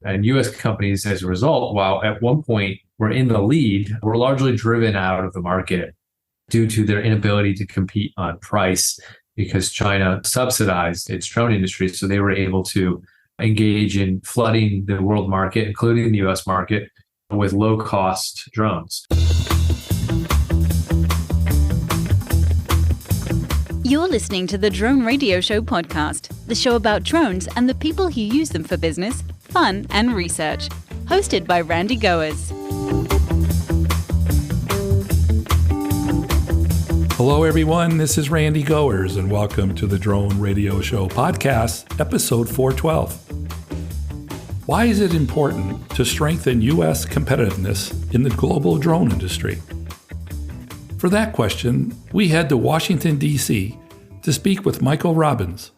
And U.S. companies, as a result, while at one point were in the lead, were largely driven out of the market due to their inability to compete on price because China subsidized its drone industry. So they were able to engage in flooding the world market, including the U.S. market, with low-cost drones. You're listening to the Drone Radio Show podcast, the show about drones and the people who use them for business, fun, and research. Hosted by Randy Goers. Hello, everyone. This is Randy Goers, and welcome to the Drone Radio Show podcast, episode 412. Why is it important to strengthen U.S. competitiveness in the global drone industry? For that question, we head to Washington, D.C. to speak with Michael Robbins,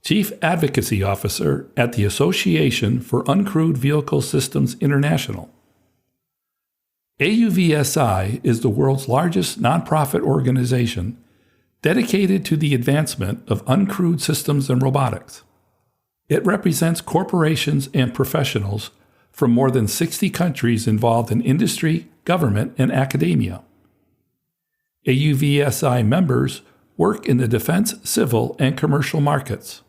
Chief Advocacy Officer at the Association for Uncrewed Vehicle Systems International. AUVSI is the world's largest nonprofit organization dedicated to the advancement of uncrewed systems and robotics. It represents corporations and professionals from more than 60 countries involved in industry, government, and academia. AUVSI members work in the defense, civil, and commercial markets.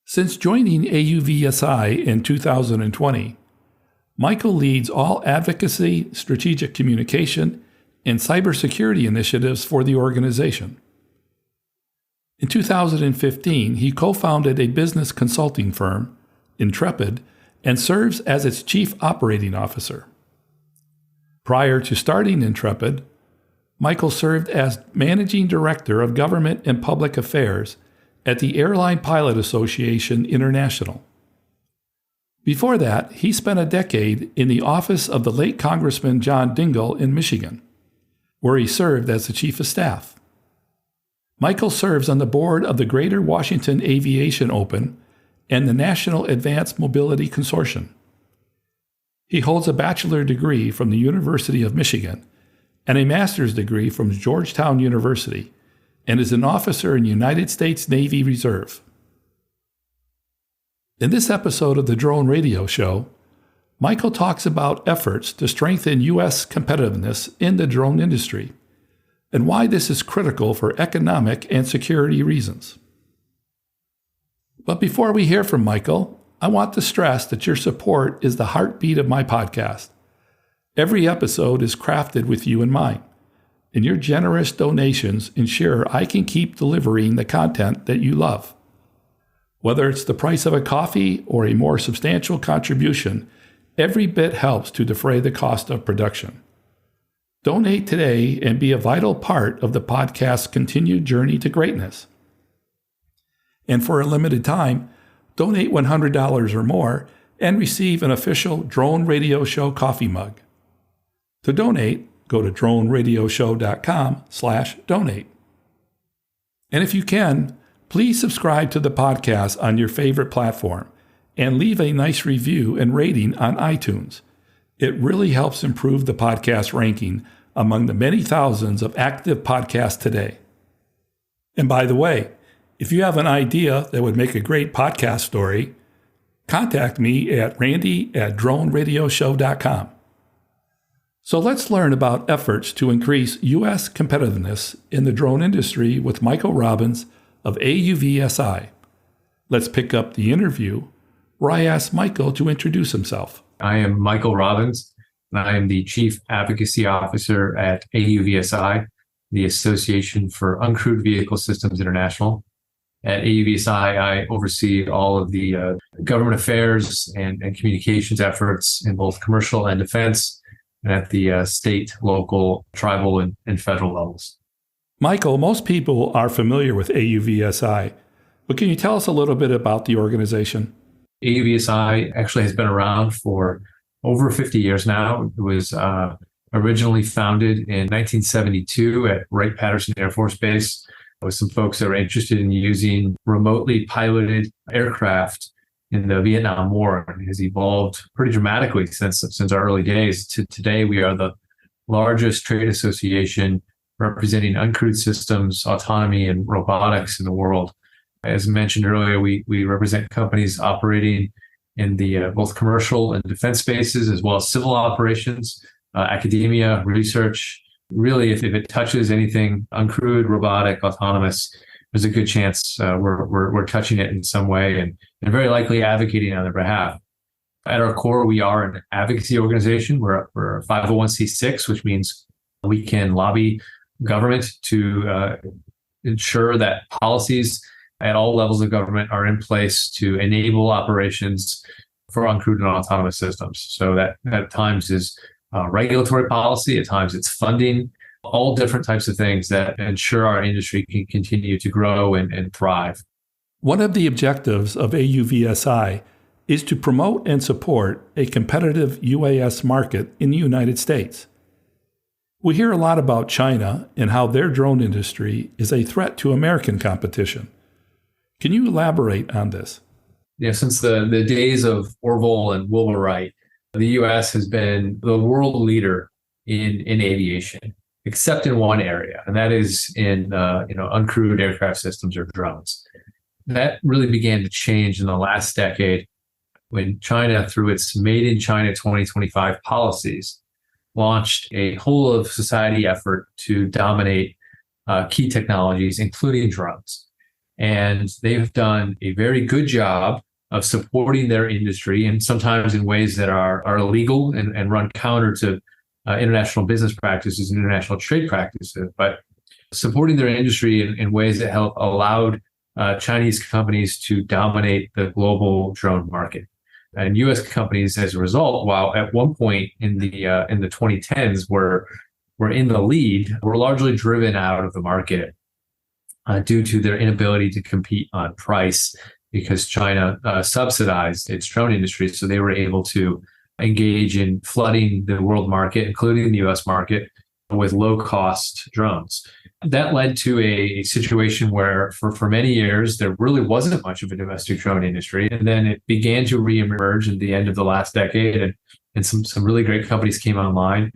Since joining AUVSI in 2020, Michael leads all advocacy, strategic communication, and cybersecurity initiatives for the organization. In 2015, he co-founded a business consulting firm, Intrepid, and serves as its Chief Operating Officer. Prior to starting Intrepid, Michael served as Managing Director of Government and Public Affairs at the Airline Pilot Association International. Before that, he spent a decade in the office of the late Congressman John Dingell in Michigan, where he served as the Chief of Staff. Michael serves on the board of the Greater Washington Aviation Open and the National Advanced Mobility Consortium. He holds a bachelor degree from the University of Michigan and a master's degree from Georgetown University, and is an officer in United States Navy Reserve. In this episode of the Drone Radio Show, Michael talks about efforts to strengthen U.S. competitiveness in the drone industry and why this is critical for economic and security reasons. But before we hear from Michael, I want to stress that your support is the heartbeat of my podcast. Every episode is crafted with you in mind, and your generous donations ensure I can keep delivering the content that you love. Whether it's the price of a coffee or a more substantial contribution, every bit helps to defray the cost of production. Donate today and be a vital part of the podcast's continued journey to greatness. And for a limited time, donate $100 or more and receive an official Drone Radio Show coffee mug. To donate, go to droneradioshow.com/donate. And if you can, please subscribe to the podcast on your favorite platform and leave a nice review and rating on iTunes. It really helps improve the podcast ranking among the many thousands of active podcasts today. And by the way, if you have an idea that would make a great podcast story, contact me at randy@droneradioshow.com. So let's learn about efforts to increase U.S. competitiveness in the drone industry with Michael Robbins of AUVSI. Let's pick up the interview where I asked Michael to introduce himself. I am Michael Robbins, and I am the Chief Advocacy Officer at AUVSI, the Association for Uncrewed Vehicle Systems International. At AUVSI, I oversee all of the government affairs and communications efforts in both commercial and defense, and at the state, local, tribal, and federal levels. Michael, most people are familiar with AUVSI, but can you tell us a little bit about the organization? AUVSI actually has been around for over 50 years now. It was originally founded in 1972 at Wright-Patterson Air Force Base with some folks that were interested in using remotely piloted aircraft in the Vietnam War. It has evolved pretty dramatically since our early days. To today, we are the largest trade association representing uncrewed systems, autonomy, and robotics in the world. As mentioned earlier, we represent companies operating in the both commercial and defense spaces, as well as civil operations, academia, research. Really, if it touches anything uncrewed, robotic, autonomous, there's a good chance we're touching it in some way and very likely advocating on their behalf. At our core, we are an advocacy organization. We're a 501c6, which means we can lobby government to ensure that policies at all levels of government are in place to enable operations for uncrewed and autonomous systems. So that at times is regulatory policy, at times it's funding, all different types of things that ensure our industry can continue to grow and thrive. One of the objectives of AUVSI is to promote and support a competitive UAS market in the United States. We hear a lot about China and how their drone industry is a threat to American competition. Can you elaborate on this? Yeah, since the days of Orville and Wilbur Wright, the U.S. has been the world leader in aviation, except in one area, and that is in uncrewed aircraft systems or drones. That really began to change in the last decade when China, through its Made in China 2025 policies, launched a whole of society effort to dominate key technologies, including drones. And they've done a very good job of supporting their industry, and sometimes in ways that are illegal and run counter to international business practices and international trade practices, but supporting their industry in ways that have allowed Chinese companies to dominate the global drone market. And U.S. companies, as a result, while at one point in the 2010s were in the lead, were largely driven out of the market due to their inability to compete on price, because China subsidized its drone industry, so they were able to engage in flooding the world market, including the U.S. market, with low-cost drones. That led to a situation where for many years, there really wasn't much of a domestic drone industry. And then it began to reemerge at the end of the last decade, and some really great companies came online.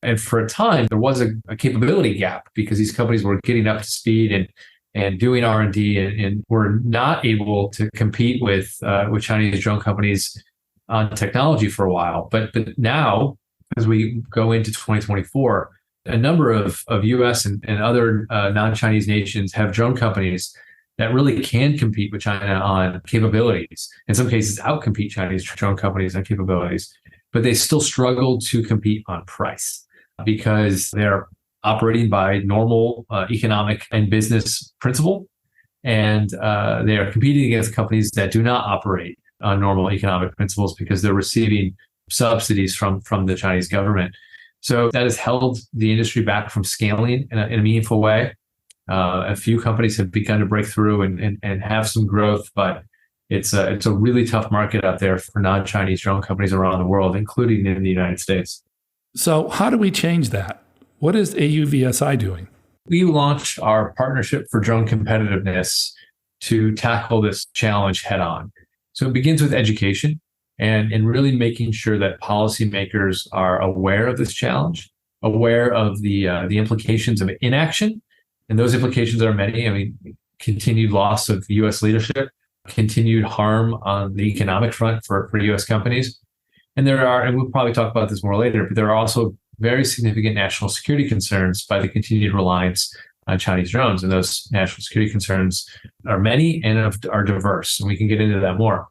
And for a time, there was a capability gap because these companies were getting up to speed and doing R&D and were not able to compete with Chinese drone companies on technology for a while. But now, as we go into 2024, a number of U.S. and other non-Chinese nations have drone companies that really can compete with China on capabilities. In some cases, outcompete Chinese drone companies on capabilities, but they still struggle to compete on price because they're operating by normal economic and business principle, and they are competing against companies that do not operate on normal economic principles because they're receiving subsidies from the Chinese government. So that has held the industry back from scaling in a meaningful way. A few companies have begun to break through and have some growth, but it's a really tough market out there for non-Chinese drone companies around the world, including in the United States. So how do we change that? What is AUVSI doing? We launched our Partnership for Drone Competitiveness to tackle this challenge head on. So it begins with education and really making sure that policymakers are aware of this challenge, aware of the implications of inaction. And those implications are many. I mean, continued loss of U.S. leadership, continued harm on the economic front for U.S. companies. And we'll probably talk about this more later, but there are also very significant national security concerns by the continued reliance on Chinese drones. And those national security concerns are many and are diverse. And we can get into that more.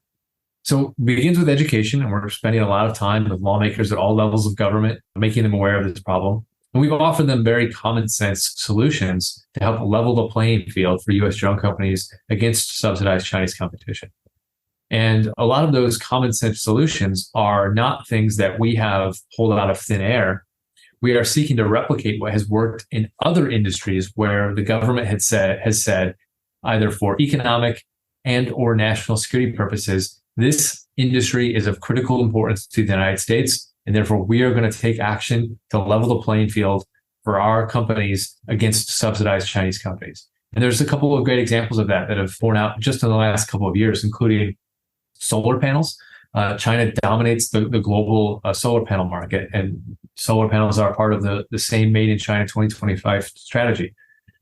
So it begins with education, and we're spending a lot of time with lawmakers at all levels of government, making them aware of this problem. And we've offered them very common sense solutions to help level the playing field for U.S. drone companies against subsidized Chinese competition. And a lot of those common sense solutions are not things that we have pulled out of thin air. We are seeking to replicate what has worked in other industries where the government has said, either for economic and or national security purposes, this industry is of critical importance to the United States, and therefore we are going to take action to level the playing field for our companies against subsidized Chinese companies. And there's a couple of great examples of that have borne out just in the last couple of years, including solar panels. China dominates the global solar panel market, and solar panels are part of the same Made in China 2025 strategy.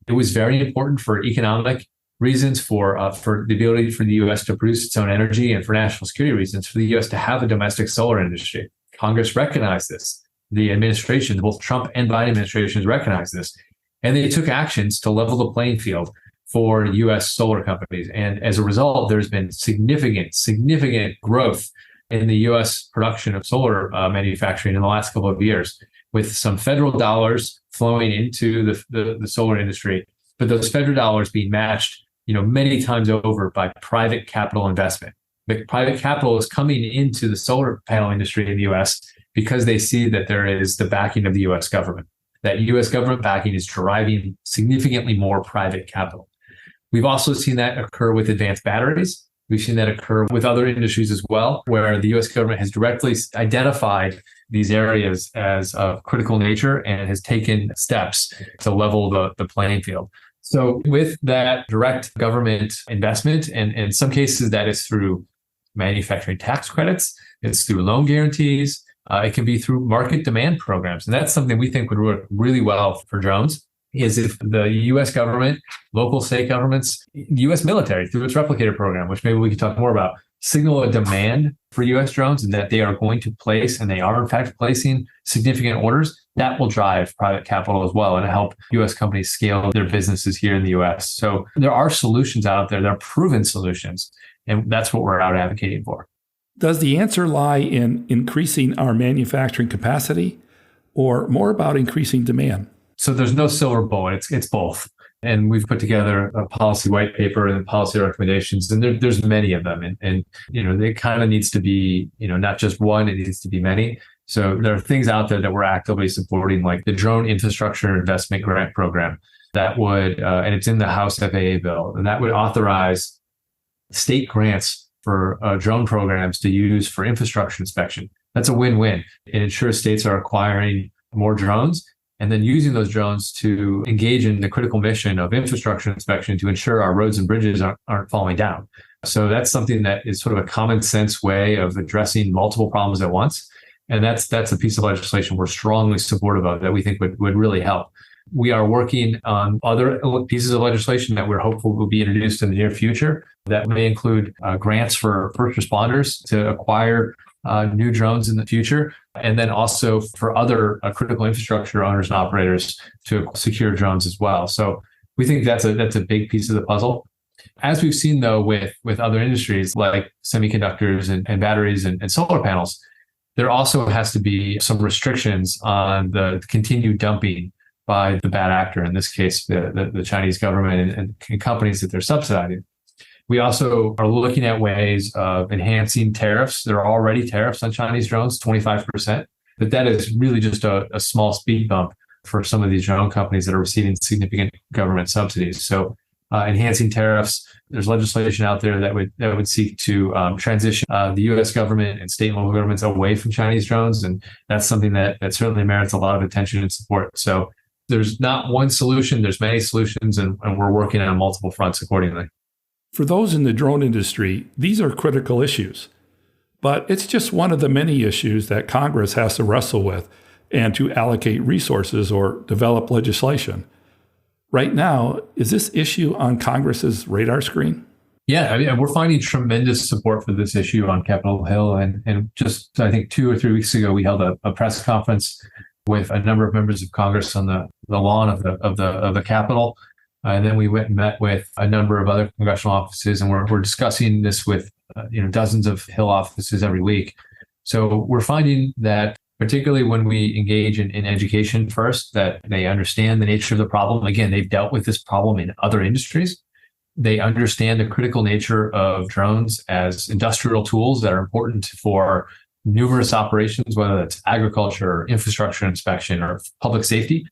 It was very important for economic reasons for the ability for the U.S. to produce its own energy, and for national security reasons for the U.S. to have a domestic solar industry. Congress recognized this. The administration, both Trump and Biden administrations, recognized this, and they took actions to level the playing field for U.S. solar companies. And as a result, there's been significant growth in the U.S. production of solar manufacturing in the last couple of years, with some federal dollars flowing into the solar industry, but those federal dollars being matched, many times over by private capital investment. But private capital is coming into the solar panel industry in the U.S. because they see that there is the backing of the U.S. government. That U.S. government backing is driving significantly more private capital. We've also seen that occur with advanced batteries. We've seen that occur with other industries as well, where the U.S. government has directly identified these areas as of critical nature and has taken steps to level the playing field. So with that direct government investment, and in some cases that is through manufacturing tax credits, it's through loan guarantees, it can be through market demand programs. And that's something we think would work really well for drones, is if the U.S. government, local state governments, the U.S. military through its Replicator program, which maybe we could talk more about, signal a demand for U.S. drones and that they are going to place, and they are in fact placing significant orders, that will drive private capital as well and help U.S. companies scale their businesses here in the U.S. So there are solutions out there. There are proven solutions, and that's what we're out advocating for. Does the answer lie in increasing our manufacturing capacity, or more about increasing demand? So there's no silver bullet. It's both. And we've put together a policy white paper and policy recommendations, and there's many of them. And it kind of needs to be, not just one, it needs to be many. So there are things out there that we're actively supporting, like the Drone Infrastructure Investment Grant Program that would, and it's in the House FAA bill, and that would authorize state grants for drone programs to use for infrastructure inspection. That's a win-win. It ensures states are acquiring more drones and then using those drones to engage in the critical mission of infrastructure inspection to ensure our roads and bridges aren't falling down. So that's something that is sort of a common sense way of addressing multiple problems at once. And that's a piece of legislation we're strongly supportive of that we think would really help. We are working on other pieces of legislation that we're hopeful will be introduced in the near future that may include grants for first responders to acquire new drones in the future, and then also for other critical infrastructure owners and operators to secure drones as well. So we think that's a big piece of the puzzle. As we've seen, though, with other industries like semiconductors and batteries and solar panels, there also has to be some restrictions on the continued dumping by the bad actor, in this case, the Chinese government and companies that they're subsidizing. We also are looking at ways of enhancing tariffs. There are already tariffs on Chinese drones, 25%, but that is really just a small speed bump for some of these drone companies that are receiving significant government subsidies. So enhancing tariffs, there's legislation out there that would seek to transition the U.S. government and state and local governments away from Chinese drones. And that's something that certainly merits a lot of attention and support. So there's not one solution, there's many solutions, and we're working on multiple fronts accordingly. For those in the drone industry, these are critical issues, but it's just one of the many issues that Congress has to wrestle with and to allocate resources or develop legislation. Right now, is this issue on Congress's radar screen? Yeah, I mean, we're finding tremendous support for this issue on Capitol Hill. And just, I think 2 or 3 weeks ago, we held a press conference with a number of members of Congress on the lawn of the Capitol. And then we went and met with a number of other congressional offices, and we're discussing this with dozens of Hill offices every week. So we're finding that particularly when we engage in education first, that they understand the nature of the problem. Again, they've dealt with this problem in other industries. They understand the critical nature of drones as industrial tools that are important for numerous operations, whether that's agriculture, or infrastructure inspection, or public safety,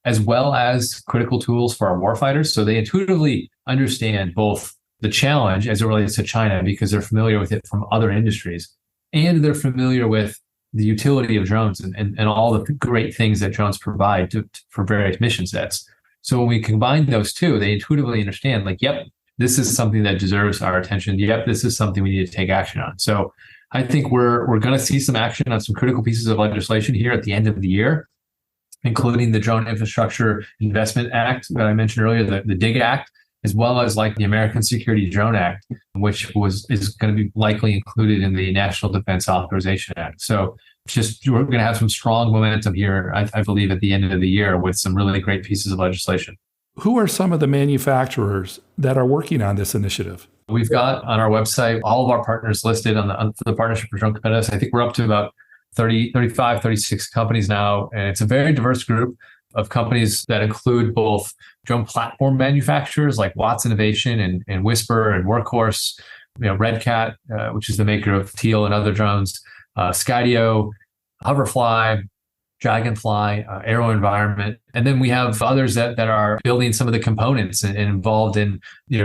as well as critical tools for our warfighters. So they intuitively understand both the challenge as it relates to China because they're familiar with it from other industries, and they're familiar with the utility of drones and all the great things that drones provide for various mission sets. So when we combine those two, they intuitively understand, like, yep, this is something that deserves our attention. Yep, this is something we need to take action on. So I think we're going to see some action on some critical pieces of legislation here at the end of the year, including the Drone Infrastructure Investment Act that I mentioned earlier, the DIG Act, as well as like the American Security Drone Act, which is going to be likely included in the National Defense Authorization Act. So we're going to have some strong momentum here, I believe, at the end of the year with some really great pieces of legislation. Who are some of the manufacturers that are working on this initiative? We've got on our website all of our partners listed for the Partnership for Drone Competitiveness. I think we're up to about 35, 36 companies now, and it's a very diverse group of companies that include both drone platform manufacturers like Watts Innovation and Whisper and Workhorse, Red Cat, which is the maker of Teal and other drones, Skydio, Hoverfly, Dragonfly, Aero Environment. And then we have others that are building some of the components and involved in,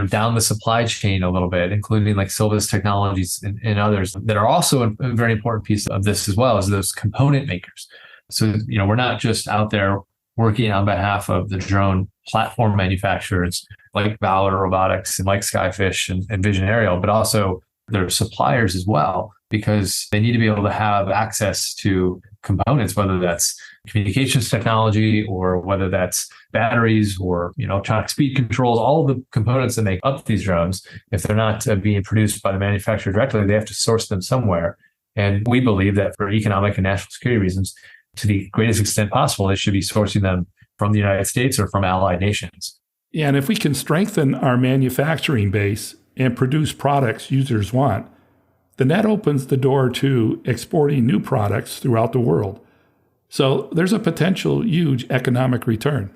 down the supply chain a little bit, including like Silvus Technologies and others that are also a very important piece of this as well as those component makers. So, we're not just out there working on behalf of the drone platform manufacturers like Valor Robotics and like Skyfish and Vision Aerial, but also their suppliers as well, because they need to be able to have access to components, whether that's communications technology or whether that's batteries or electronic speed controls, all of the components that make up these drones. If they're not being produced by the manufacturer directly, they have to source them somewhere. And we believe that for economic and national security reasons, to the greatest extent possible, they should be sourcing them from the United States or from allied nations. Yeah, and if we can strengthen our manufacturing base and produce products users want, then that opens the door to exporting new products throughout the world. So there's a potential huge economic return.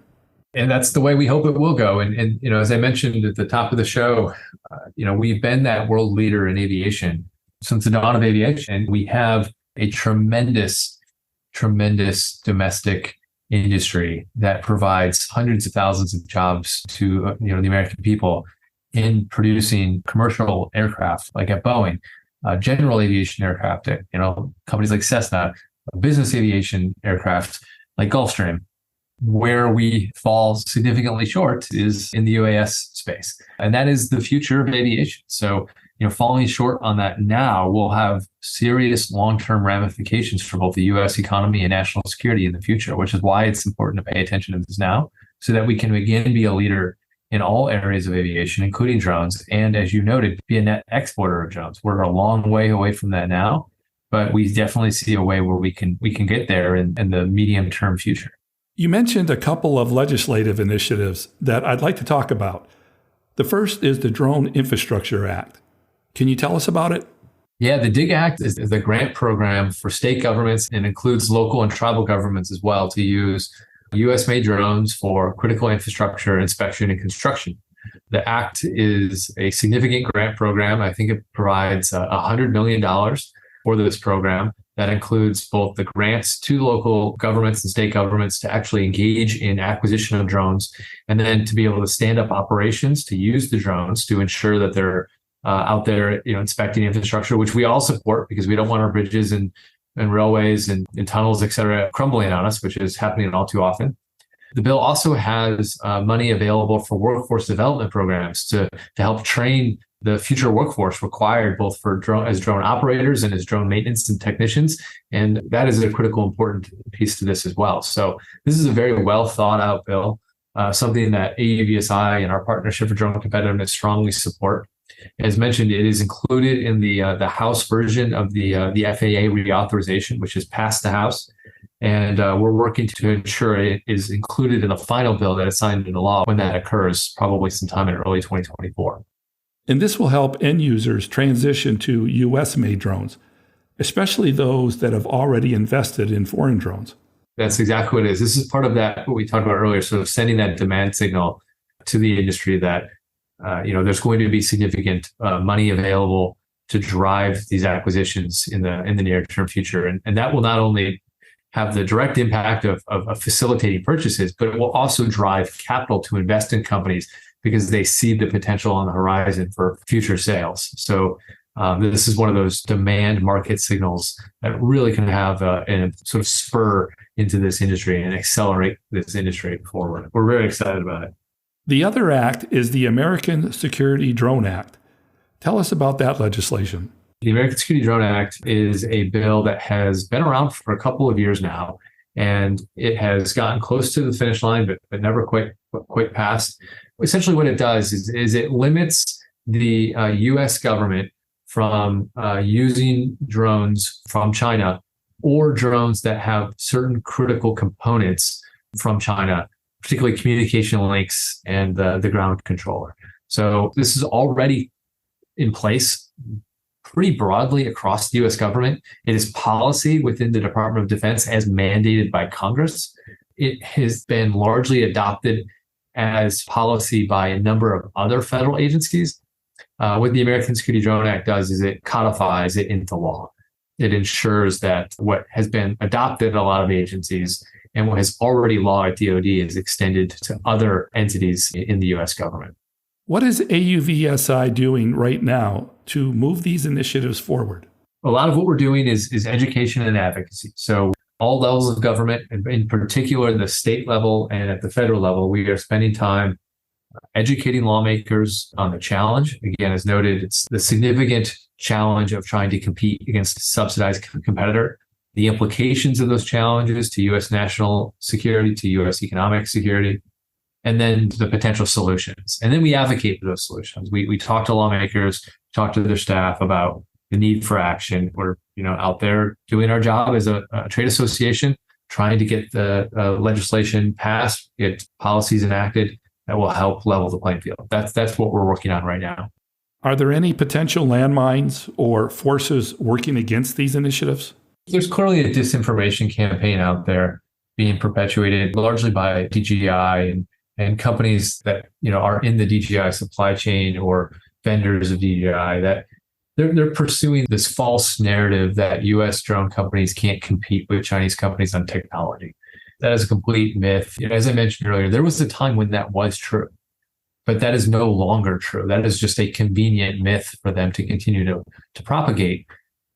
And that's the way we hope it will go. And as I mentioned at the top of the show, we've been that world leader in aviation since the dawn of aviation. We have a tremendous domestic industry that provides hundreds of thousands of jobs to the American people in producing commercial aircraft like at Boeing, general aviation aircraft at companies like Cessna, business aviation aircraft like Gulfstream. Where we fall significantly short is in the UAS space, and that is the future of aviation. So falling short on that now will have serious long-term ramifications for both the U.S. economy and national security in the future, which is why it's important to pay attention to this now so that we can again be a leader in all areas of aviation, including drones. And as you noted, be a net exporter of drones. We're a long way away from that now, but we definitely see a way where we can get there in the medium-term future. You mentioned a couple of legislative initiatives that I'd like to talk about. The first is the Drone Infrastructure Act. Can you tell us about it? Yeah, the DIG Act is the grant program for state governments and includes local and tribal governments as well to use U.S.-made drones for critical infrastructure inspection and construction. The Act is a significant grant program. I think it provides $100 million for this program. That includes both the grants to local governments and state governments to actually engage in acquisition of drones, and then to be able to stand up operations to use the drones to ensure that they're out there, inspecting infrastructure, which we all support because we don't want our bridges and railways and tunnels, et cetera, crumbling on us, which is happening all too often. The bill also has money available for workforce development programs to help train the future workforce required both for drone operators and as drone maintenance and technicians. And that is a critical, important piece to this as well. So this is a very well thought out bill, something that AUVSI and our Partnership for Drone Competitiveness strongly support. As mentioned, it is included in the House version of the FAA reauthorization, which has passed the House. And we're working to ensure it is included in the final bill that is signed into law when that occurs, probably sometime in early 2024. And this will help end users transition to U.S.-made drones, especially those that have already invested in foreign drones. That's exactly what it is. This is part of that, what we talked about earlier, sort of sending that demand signal to the industry that there's going to be significant money available to drive these acquisitions in the near-term future. And that will not only have the direct impact of facilitating purchases, but it will also drive capital to invest in companies because they see the potential on the horizon for future sales. So this is one of those demand market signals that really can have a sort of spur into this industry and accelerate this industry forward. We're very excited about it. The other act is the American Security Drone Act. Tell us about that legislation. The American Security Drone Act is a bill that has been around for a couple of years now, and it has gotten close to the finish line, but never quite passed. essentially what it does is it limits the U.S. government from using drones from China or drones that have certain critical components from China, particularly communication links and the ground controller. So this is already in place pretty broadly across the U.S. government. It is policy within the Department of Defense as mandated by Congress. It has been largely adopted as policy by a number of other federal agencies. What the American Security Drone Act does is it codifies it into law. It ensures that what has been adopted in a lot of agencies and what has already law at DoD is extended to other entities in the U.S. government. What is AUVSI doing right now to move these initiatives forward? A lot of what we're doing is education and advocacy. So all levels of government, and in particular the state level and at the federal level, we are spending time educating lawmakers on the challenge. Again, as noted, it's the significant challenge of trying to compete against a subsidized competitor, the implications of those challenges to U.S. national security, to U.S. economic security, and then the potential solutions. And then we advocate for those solutions. We talk to lawmakers, talk to their staff about the need for action. We're out there doing our job as a trade association, trying to get the legislation passed, get policies enacted that will help level the playing field. That's what we're working on right now. Are there any potential landmines or forces working against these initiatives? There's clearly a disinformation campaign out there being perpetuated largely by DJI and companies that are in the DJI supply chain or vendors of DJI, that they're pursuing this false narrative that U.S. drone companies can't compete with Chinese companies on technology. That is a complete myth. As I mentioned earlier, there was a time when that was true, but that is no longer true. That is just a convenient myth for them to continue to propagate,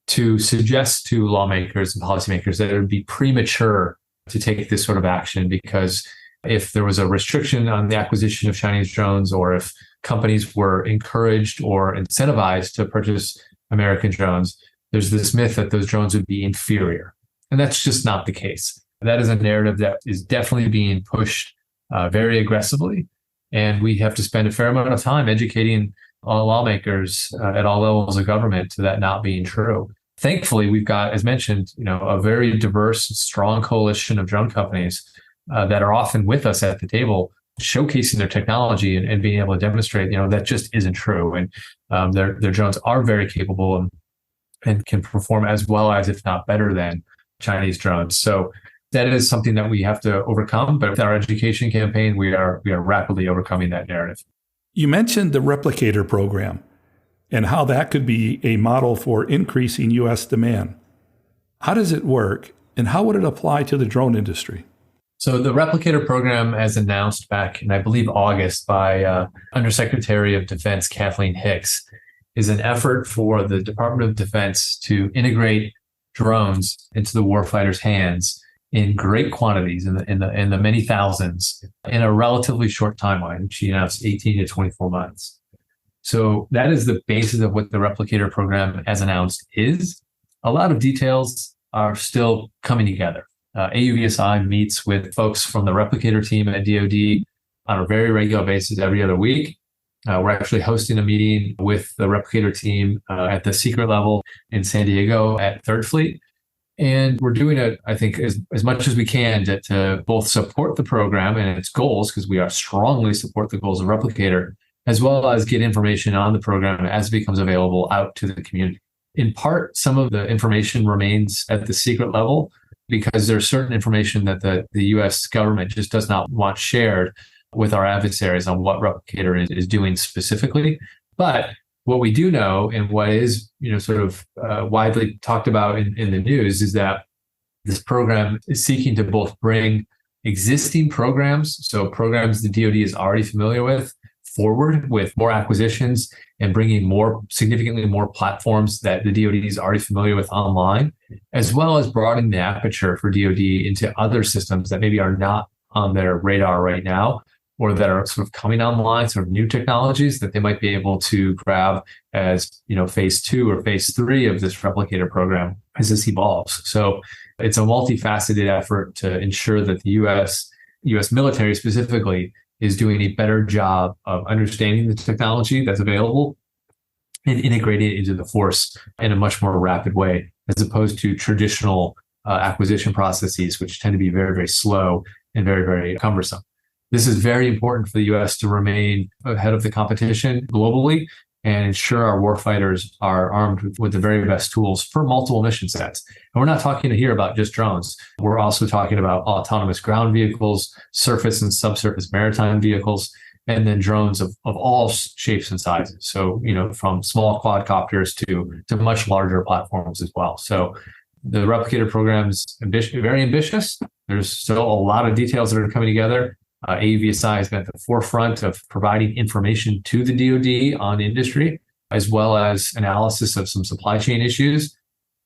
to suggest to lawmakers and policymakers that it would be premature to take this sort of action, because if there was a restriction on the acquisition of Chinese drones, or if companies were encouraged or incentivized to purchase American drones, there's this myth that those drones would be inferior. And that's just not the case. That is a narrative that is definitely being pushed very aggressively. And we have to spend a fair amount of time educating lawmakers at all levels of government to that not being true. Thankfully, we've got, as mentioned, a very diverse, strong coalition of drone companies that are often with us at the table, showcasing their technology and being able to demonstrate, that just isn't true. And their drones are very capable and can perform as well as, if not better than, Chinese drones. So that is something that we have to overcome. But with our education campaign, we are rapidly overcoming that narrative. You mentioned the Replicator program and how that could be a model for increasing U.S. demand. How does it work, and how would it apply to the drone industry? So the Replicator program, as announced back in, I believe, August by Undersecretary of Defense Kathleen Hicks, is an effort for the Department of Defense to integrate drones into the warfighter's hands in great quantities, in the many thousands, in a relatively short timeline. She announced 18 to 24 months. So that is the basis of what the Replicator program, as announced, is. A lot of details are still coming together. AUVSI meets with folks from the Replicator team at DoD on a very regular basis every other week. We're actually hosting a meeting with the Replicator team at the secret level in San Diego at Third Fleet. And we're doing it, I think, as much as we can to both support the program and its goals, because we are strongly support the goals of Replicator, as well as get information on the program as it becomes available out to the community. In part, some of the information remains at the secret level because there's certain information that the U.S. government just does not want shared with our adversaries on what Replicator is doing specifically. But what we do know, and what is widely talked about in the news, is that this program is seeking to both bring existing programs, so programs the DoD is already familiar with, forward with more acquisitions and bringing significantly more platforms that the DoD is already familiar with online, as well as broadening the aperture for DoD into other systems that maybe are not on their radar right now, or that are sort of coming online, sort of new technologies that they might be able to grab as, phase 2 or phase 3 of this Replicator program as this evolves. So it's a multifaceted effort to ensure that the U.S. military specifically is doing a better job of understanding the technology that's available and integrating it into the force in a much more rapid way, as opposed to traditional acquisition processes, which tend to be very, very slow and very, very cumbersome. This is very important for the U.S. to remain ahead of the competition globally and ensure our warfighters are armed with the very best tools for multiple mission sets. And we're not talking here about just drones. We're also talking about autonomous ground vehicles, surface and subsurface maritime vehicles, and then drones of all shapes and sizes. So, from small quadcopters to much larger platforms as well. So the Replicator program is very ambitious. There's still a lot of details that are coming together. AUVSI has been at the forefront of providing information to the DoD on industry, as well as analysis of some supply chain issues.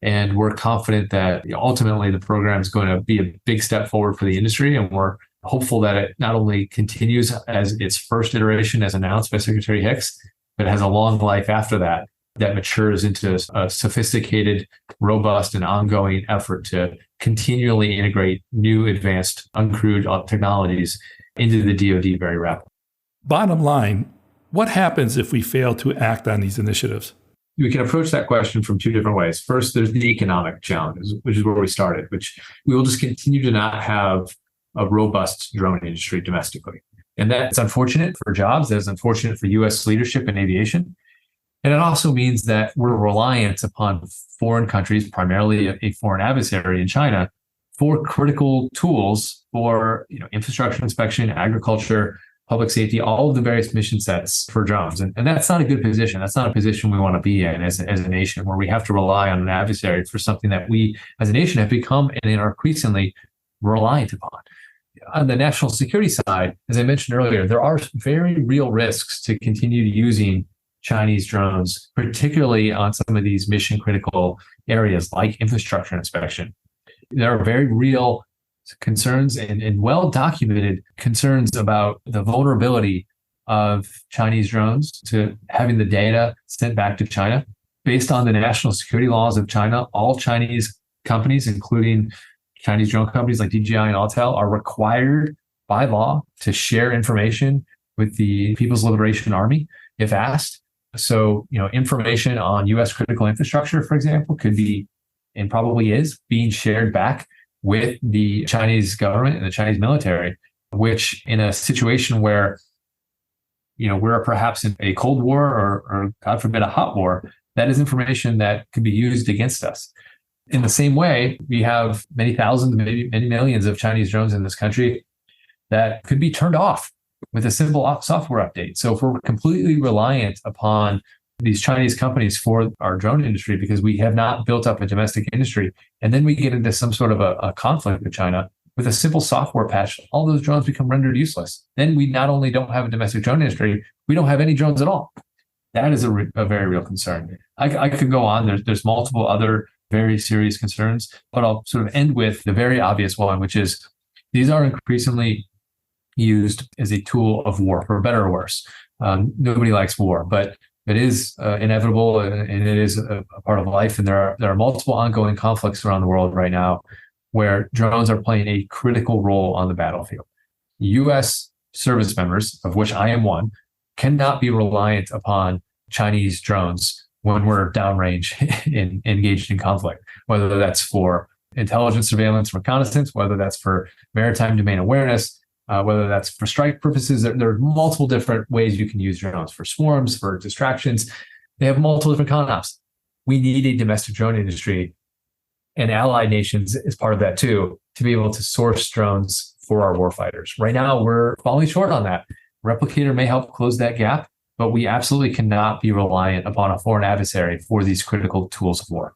And we're confident that ultimately the program is going to be a big step forward for the industry. And we're hopeful that it not only continues as its first iteration as announced by Secretary Hicks, but has a long life after that matures into a sophisticated, robust, and ongoing effort to continually integrate new advanced uncrewed technologies into the DoD very rapidly. Bottom line, what happens if we fail to act on these initiatives? We can approach that question from two different ways. First, there's the economic challenges, which is where we started, which we will just continue to not have a robust drone industry domestically. And that's unfortunate for jobs. That's unfortunate for U.S. leadership in aviation. And it also means that we're reliant upon foreign countries, primarily a foreign adversary in China, for critical tools for infrastructure inspection, agriculture, public safety, all of the various mission sets for drones. And that's not a good position. That's not a position we want to be in as a nation, where we have to rely on an adversary for something that we as a nation have become and are increasingly reliant upon. On the national security side, as I mentioned earlier, there are very real risks to continue using Chinese drones, particularly on some of these mission critical areas like infrastructure inspection. There are very real concerns and well-documented concerns about the vulnerability of Chinese drones to having the data sent back to China. Based on the national security laws of China, all Chinese companies, including Chinese drone companies like DJI and Autel, are required by law to share information with the People's Liberation Army if asked. So, information on U.S. critical infrastructure, for example, could be, and probably is, being shared back with the Chinese government and the Chinese military, which in a situation where, we're perhaps in a Cold War or God forbid, a hot war, that is information that could be used against us. In the same way, we have many thousands, maybe many millions of Chinese drones in this country that could be turned off with a simple software update. So if we're completely reliant upon these Chinese companies for our drone industry because we have not built up a domestic industry, and then we get into some sort of a conflict with China, with a simple software patch, all those drones become rendered useless. Then we not only don't have a domestic drone industry, we don't have any drones at all. That is a very real concern. I could go on. There's multiple other very serious concerns, but I'll sort of end with the very obvious one, which is these are increasingly used as a tool of war, for better or worse. Nobody likes war, but it is inevitable and it is a part of life. And there are multiple ongoing conflicts around the world right now where drones are playing a critical role on the battlefield. U.S. service members, of which I am one, cannot be reliant upon Chinese drones when we're downrange and engaged in conflict, whether that's for intelligence, surveillance, reconnaissance, whether that's for maritime domain awareness, whether that's for strike purposes. There are multiple different ways you can use drones, for swarms, for distractions. They have multiple different con-ops. We need a domestic drone industry, and allied nations is part of that too, to be able to source drones for our warfighters. Right now, we're falling short on that. Replicator may help close that gap, but we absolutely cannot be reliant upon a foreign adversary for these critical tools of war.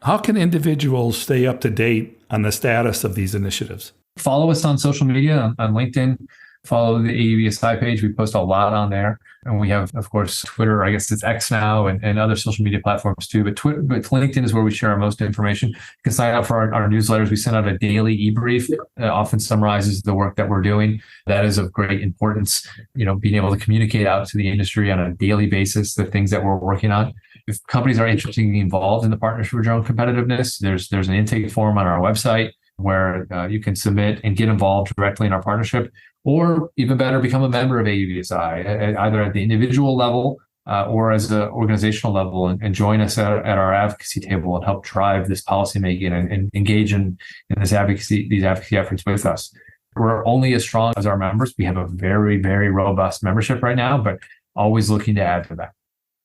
How can individuals stay up to date on the status of these initiatives? Follow us on social media, on LinkedIn. Follow the AUVSI page. We post a lot on there. And we have, of course, Twitter, I guess it's X now, and other social media platforms too. But LinkedIn is where we share our most information. You can sign up for our newsletters. We send out a daily e-brief that often summarizes the work that we're doing. That is of great importance, being able to communicate out to the industry on a daily basis, the things that we're working on. If companies are interested in being involved in the Partnership for Drone Competitiveness, there's an intake form on our website. where you can submit and get involved directly in our partnership, or even better, become a member of AUVSI, either at the individual level or as an organizational level, and join us at our advocacy table and help drive this policymaking and engage in these advocacy efforts with us. We're only as strong as our members. We have a very, very robust membership right now, but always looking to add to that.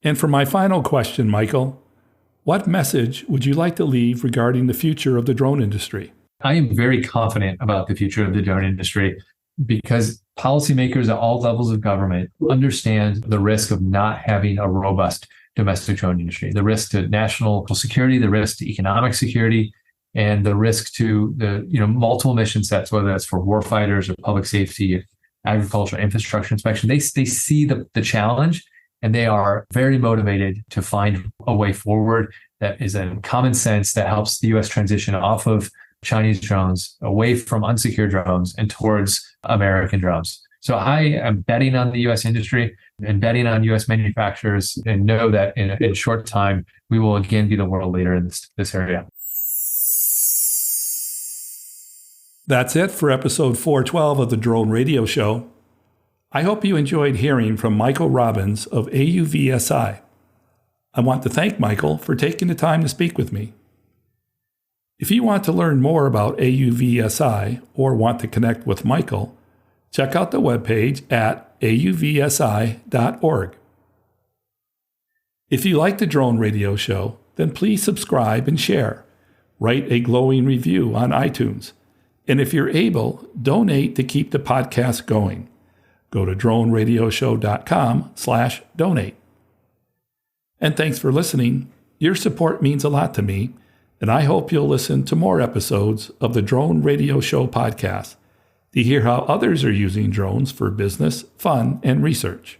And for my final question, Michael, what message would you like to leave regarding the future of the drone industry? I am very confident about the future of the drone industry because policymakers at all levels of government understand the risk of not having a robust domestic drone industry, the risk to national security, the risk to economic security, and the risk to the multiple mission sets, whether that's for warfighters or public safety, agriculture, infrastructure inspection. They see the challenge, and they are very motivated to find a way forward that is in common sense, that helps the U.S. transition off of Chinese drones, away from unsecured drones, and towards American drones. So I am betting on the U.S. industry and betting on U.S. manufacturers, and know that in a short time, we will again be the world leader in this area. That's it for episode 412 of the Drone Radio Show. I hope you enjoyed hearing from Michael Robbins of AUVSI. I want to thank Michael for taking the time to speak with me. If you want to learn more about AUVSI or want to connect with Michael, check out the webpage at auvsi.org. If you like the Drone Radio Show, then please subscribe and share. Write a glowing review on iTunes. And if you're able, donate to keep the podcast going. Go to droneradioshow.com/donate. And thanks for listening. Your support means a lot to me, and I hope you'll listen to more episodes of the Drone Radio Show podcast to hear how others are using drones for business, fun, and research.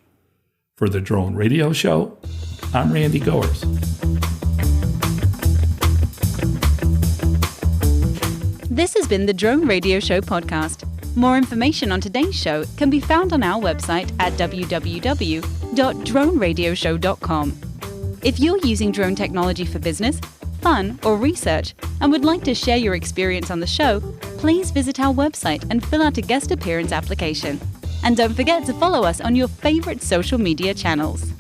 For the Drone Radio Show, I'm Randy Goers. This has been the Drone Radio Show podcast. More information on today's show can be found on our website at www.droneradioshow.com. If you're using drone technology for business, fun, or research and would like to share your experience on the show, please visit our website and fill out a guest appearance application. And don't forget to follow us on your favorite social media channels.